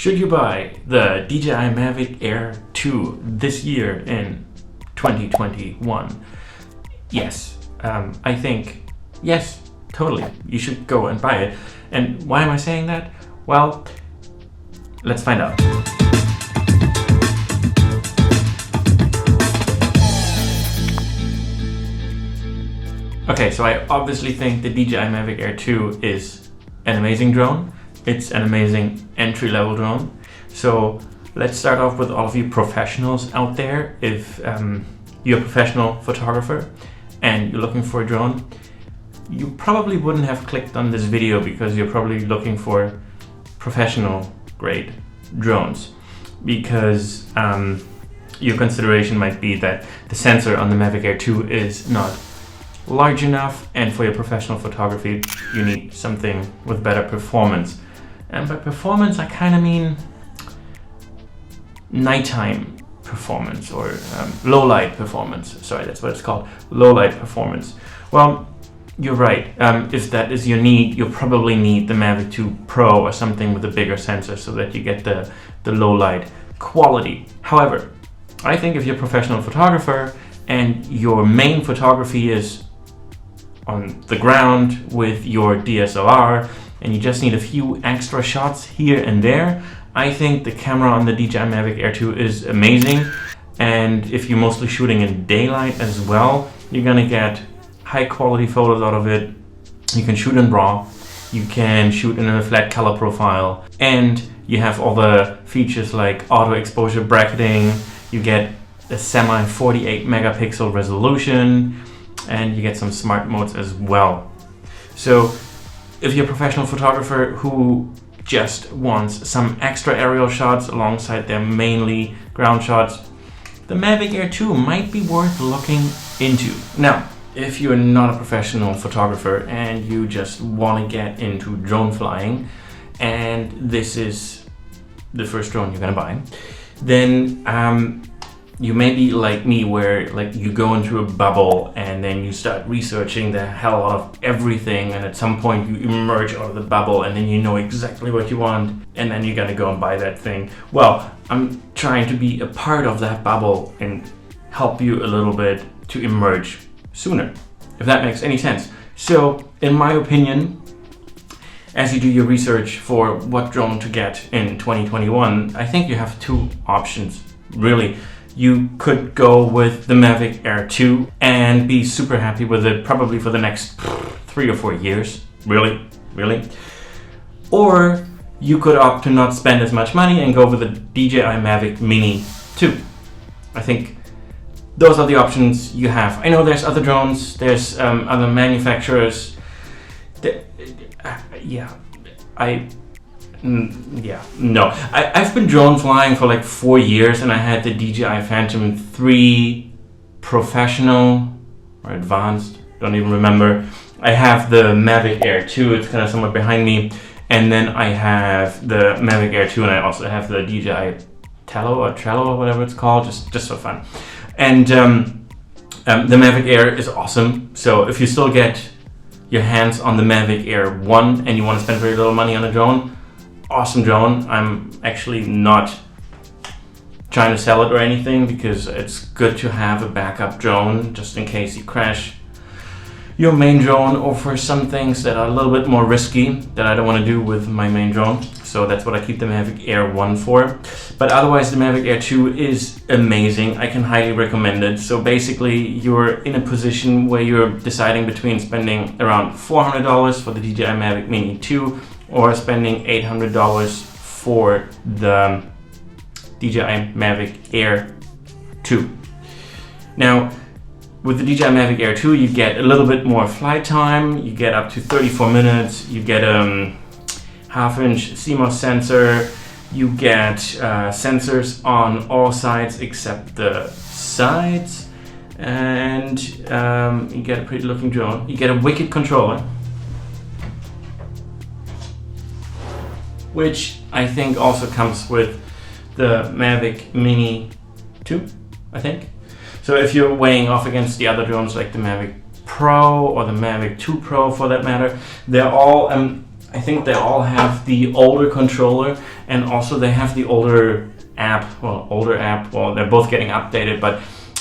Should you buy the DJI Mavic Air 2 this year in 2021? Yes, I think yes, totally. You should go and buy it. And why am I saying that? Well, let's find out. Okay, so I obviously think the DJI Mavic Air 2 is an amazing drone. It's an amazing entry-level drone. So let's start off with all of you professionals out there. If you're a professional photographer and you're looking for a drone, you probably wouldn't have clicked on this video because you're probably looking for professional grade drones, because your consideration might be that the sensor on the Mavic Air 2 is not large enough, and for your professional photography you need something with better performance. And by performance I kind of mean nighttime performance, or low light performance. Sorry, that's what it's called, low light performance. Well, you're right. If that is your need, you'll probably need the Mavic 2 Pro or something with a bigger sensor so that you get the low light quality. However, I think if you're a professional photographer and your main photography is on the ground with your DSLR and you just need a few extra shots here and there, I think the camera on the DJI Mavic Air 2 is amazing. And if you're mostly shooting in daylight as well, you're gonna get high quality photos out of it. You can shoot in RAW, you can shoot in a flat color profile, and you have all the features like auto exposure bracketing. You get a semi 48 megapixel resolution, and you get some smart modes as well. So if you're a professional photographer who just wants some extra aerial shots alongside their mainly ground shots, the Mavic Air 2 might be worth looking into. Now, if you're not a professional photographer and you just want to get into drone flying, and this is the first drone you're gonna buy, then you may be like me, where like you go into a bubble and then you start researching the hell out of everything, and at some point you emerge out of the bubble and then you know exactly what you want, and then you're gonna go and buy that thing. Well, I'm trying to be a part of that bubble and help you a little bit to emerge sooner, if that makes any sense. So in my opinion, as you do your research for what drone to get in 2021, I think you have two options, really. You could go with the Mavic Air 2 and be super happy with it, probably for the next 3 or 4 years, really. Or you could opt to not spend as much money and go with the DJI Mavic Mini 2. I think those are the options you have. I know there's other drones, there's other manufacturers. I've been drone flying for like 4 years, and I had the DJI Phantom 3 Professional or Advanced, don't even remember. I have the Mavic Air 2, it's kind of somewhere behind me, and then I have the Mavic Air 2, and I also have the DJI Trello or whatever it's called, just for fun. And the Mavic Air is awesome. So if you still get your hands on the Mavic Air 1 and you want to spend very little money on a drone, awesome drone. I'm actually not trying to sell it or anything, because it's good to have a backup drone just in case you crash your main drone, or for some things that are a little bit more risky that I don't want to do with my main drone. So that's what I keep the Mavic Air 1 for. But otherwise, the Mavic Air 2 is amazing. I can highly recommend it. So basically, you're in a position where you're deciding between spending around $400 for the DJI Mavic Mini 2 or spending $800 for the DJI Mavic Air 2. Now, with the DJI Mavic Air 2, you get a little bit more flight time. You get up to 34 minutes. You get a half-inch CMOS sensor. You get sensors on all sides except the sides. And you get a pretty looking drone. You get a wicked controller, which I think also comes with the Mavic Mini 2, I think. So if you're weighing off against the other drones like the Mavic Pro or the Mavic 2 Pro for that matter, they're all I think they all have the older controller, and also they have the older app. Well, they're both getting updated, but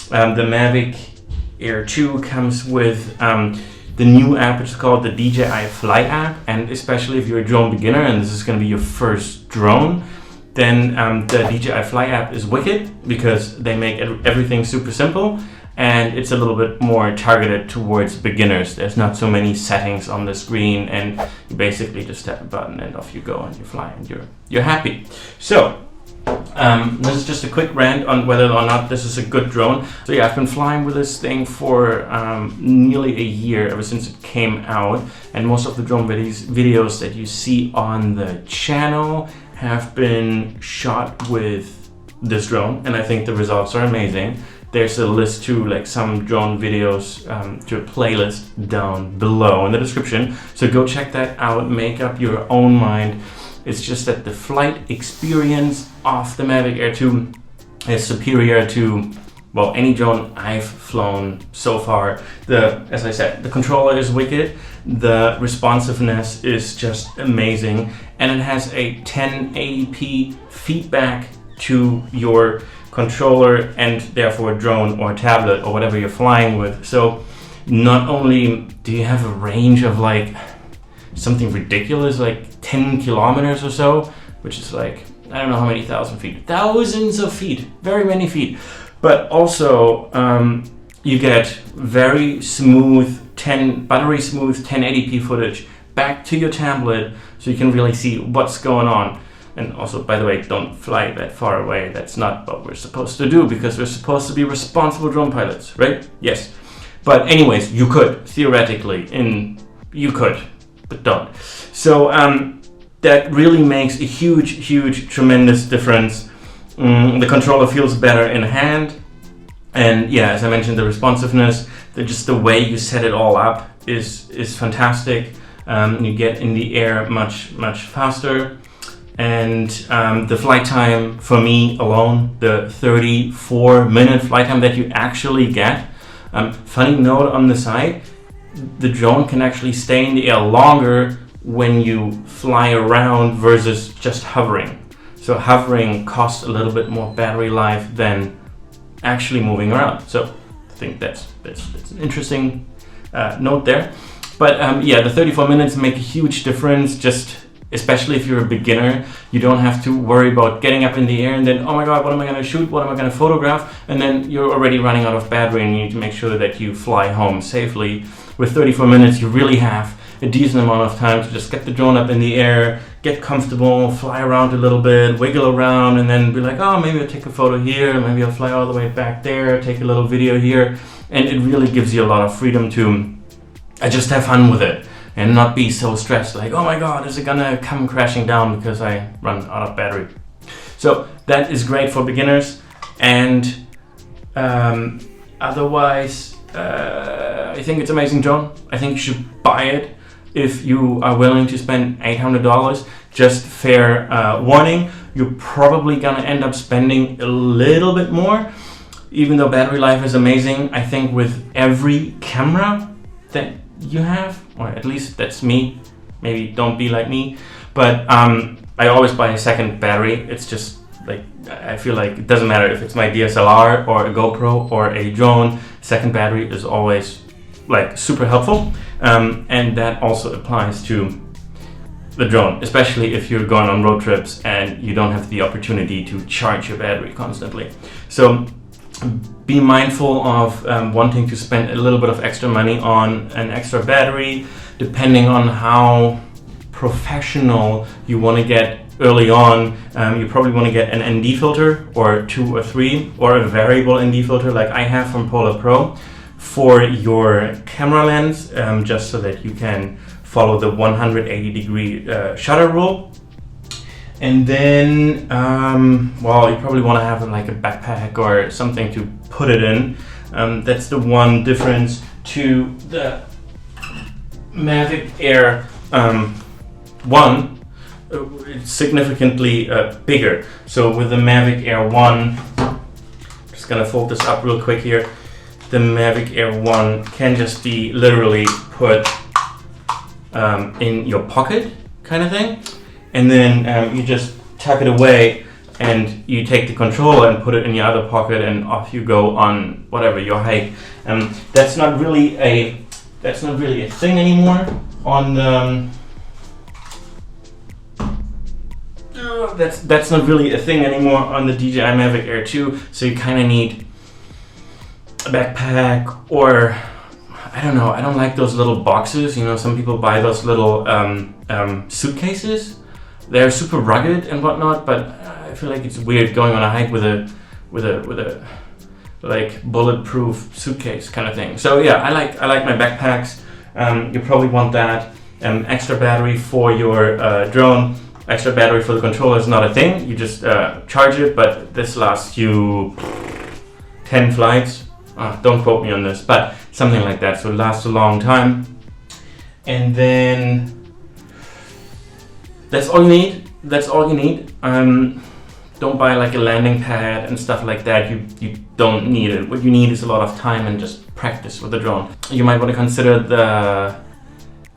the Mavic Air 2 comes with the new app, which is called the DJI Flight app. And especially if you're a drone beginner and this is going to be your first drone, then the DJI Flight app is wicked, because they make everything super simple, and it's a little bit more targeted towards beginners. There's not so many settings on the screen, and you basically just tap a button and off you go, and you fly, and you're happy. So this is just a quick rant on whether or not this is a good drone. So yeah, I've been flying with this thing for nearly a year, ever since it came out, and most of the drone videos that you see on the channel have been shot with this drone, and I think the results are amazing. There's a list to like some drone videos to a playlist down below in the description, so go check that out, make up your own mind. It's just that the flight experience of the Mavic Air 2 is superior to, well, any drone I've flown so far. As I said, the controller is wicked, the responsiveness is just amazing, and it has a 1080p feedback to your controller and therefore drone or tablet or whatever you're flying with. So not only do you have a range of like something ridiculous like 10 kilometers or so, which is like, I don't know how many thousand feet, thousands of feet, very many feet, but also you get very smooth battery smooth 1080p footage back to your tablet, so you can really see what's going on. And also, by the way, don't fly that far away. That's not what we're supposed to do, because we're supposed to be responsible drone pilots, right? Yes. But anyways, you could, theoretically, you could, but don't. So that really makes a huge, tremendous difference. The controller feels better in hand. And yeah, as I mentioned, the responsiveness, just the way you set it all up is fantastic. You get in the air much faster. And the flight time for me alone, the 34-minute flight time that you actually get. Funny note on the side, the drone can actually stay in the air longer when you fly around versus just hovering. So hovering costs a little bit more battery life than actually moving around. So I think that's an interesting note there. But yeah, the 34 minutes make a huge difference. Just especially if you're a beginner, you don't have to worry about getting up in the air and then, oh my god, what am I going to shoot? What am I going to photograph? And then you're already running out of battery, and you need to make sure that you fly home safely. With 34 minutes, you really have a decent amount of time to just get the drone up in the air, get comfortable, fly around a little bit, wiggle around, and then be like, oh, maybe I'll take a photo here, maybe I'll fly all the way back there, take a little video here. And it really gives you a lot of freedom to just have fun with it and not be so stressed, like, oh my god, is it gonna come crashing down because I run out of battery? So that is great for beginners. And otherwise, I think it's an amazing drone. I think you should buy it if you are willing to spend $800. Just fair warning, you're probably gonna end up spending a little bit more. Even though battery life is amazing, I think with every camera that you have, or at least that's me, maybe don't be like me, but I always buy a second battery. It's just like, I feel like it doesn't matter if it's my DSLR or a GoPro or a drone, second battery is always like super helpful. And that also applies to the drone, especially if you're going on road trips and you don't have the opportunity to charge your battery constantly. So be mindful of wanting to spend a little bit of extra money on an extra battery, depending on how professional you want to get early on. You probably want to get an ND filter or 2 or 3, or a variable ND filter like I have from Polar Pro for your camera lens, just so that you can follow the 180-degree shutter rule. And then, well, you probably want to have like a backpack or something to put it in. That's the one difference to the Mavic Air 1. It's significantly bigger. So with the Mavic Air 1, just gonna fold this up real quick here. The Mavic Air 1 can just be literally put in your pocket, kind of thing. And then you just tuck it away and you take the controller and put it in your other pocket and off you go on whatever your hike. That's not really a thing anymore on that's not really a thing anymore on the DJI Mavic Air 2. So you kind of need a backpack, or I don't know. I don't like those little boxes. You know, some people buy those little suitcases. They're super rugged and whatnot, but I feel like it's weird going on a hike with a like bulletproof suitcase kind of thing. So yeah, I like my backpacks. You probably want that. Extra battery for your drone. Extra battery for the controller is not a thing. You just charge it, but this lasts you 10 flights. Don't quote me on this, but something like that. So it lasts a long time. And then that's all you need. That's all you need. Don't buy like a landing pad and stuff like that. You don't need it. What you need is a lot of time and just practice with the drone. You might want to consider the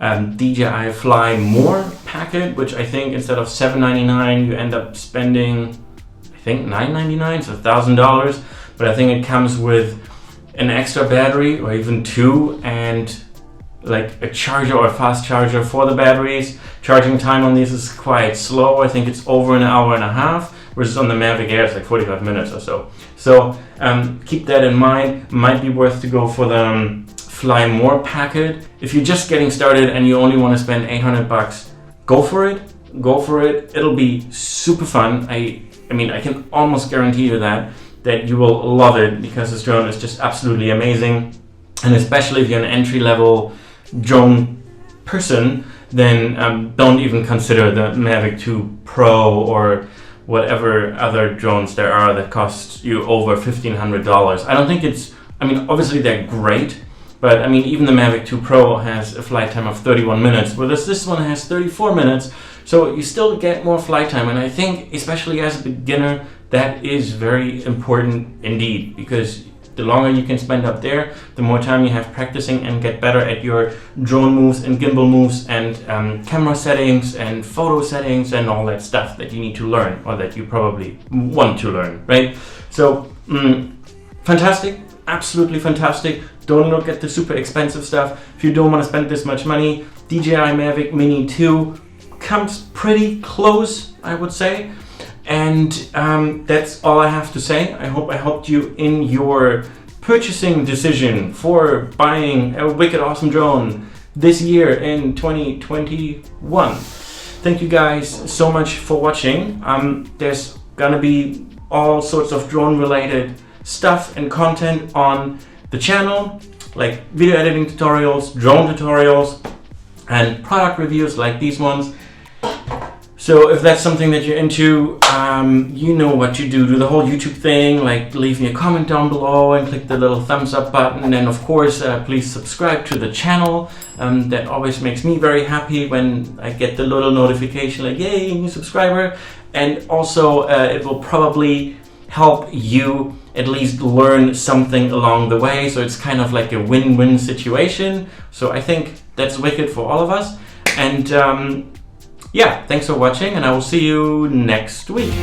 DJI Fly More packet, which I think instead of $799 you end up spending, I think $999, so $1,000. But I think it comes with an extra battery or even two, and like a charger or a fast charger for the batteries. Charging time on these is quite slow. I think it's over an hour and a half, versus on the Mavic Air it's like 45 minutes or so. So keep that in mind. Might be worth to go for the Fly More packet. If you're just getting started and you only want to spend $800, go for it. Go for it. It'll be super fun. I mean, I can almost guarantee you that you will love it, because this drone is just absolutely amazing. And especially if you're an entry-level drone person, then don't even consider the Mavic 2 Pro or whatever other drones there are that cost you over $1,500. I don't think it's, I mean, obviously they're great, but I mean, even the Mavic 2 Pro has a flight time of 31 minutes, whereas this one has 34 minutes. So you still get more flight time. And I think, especially as a beginner, that is very important indeed, because the longer you can spend up there, the more time you have practicing and get better at your drone moves and gimbal moves and camera settings and photo settings and all that stuff that you need to learn, or that you probably want to learn, right? So fantastic, absolutely fantastic. Don't look at the super expensive stuff. If you don't want to spend this much money, DJI Mavic Mini 2 comes pretty close, I would say. And that's all I have to say. I hope I helped you in your purchasing decision for buying a wicked awesome drone this year in 2021. Thank you guys so much for watching. There's gonna be all sorts of drone related stuff and content on the channel, like video editing tutorials, drone tutorials, and product reviews like these ones. So if that's something that you're into, you know what to do. Do the whole YouTube thing, like leave me a comment down below and click the little thumbs up button. And then of course, please subscribe to the channel. That always makes me very happy when I get the little notification like, yay, new subscriber. And also it will probably help you at least learn something along the way. So it's kind of like a win-win situation. So I think that's wicked for all of us. And yeah, thanks for watching, and I will see you next week.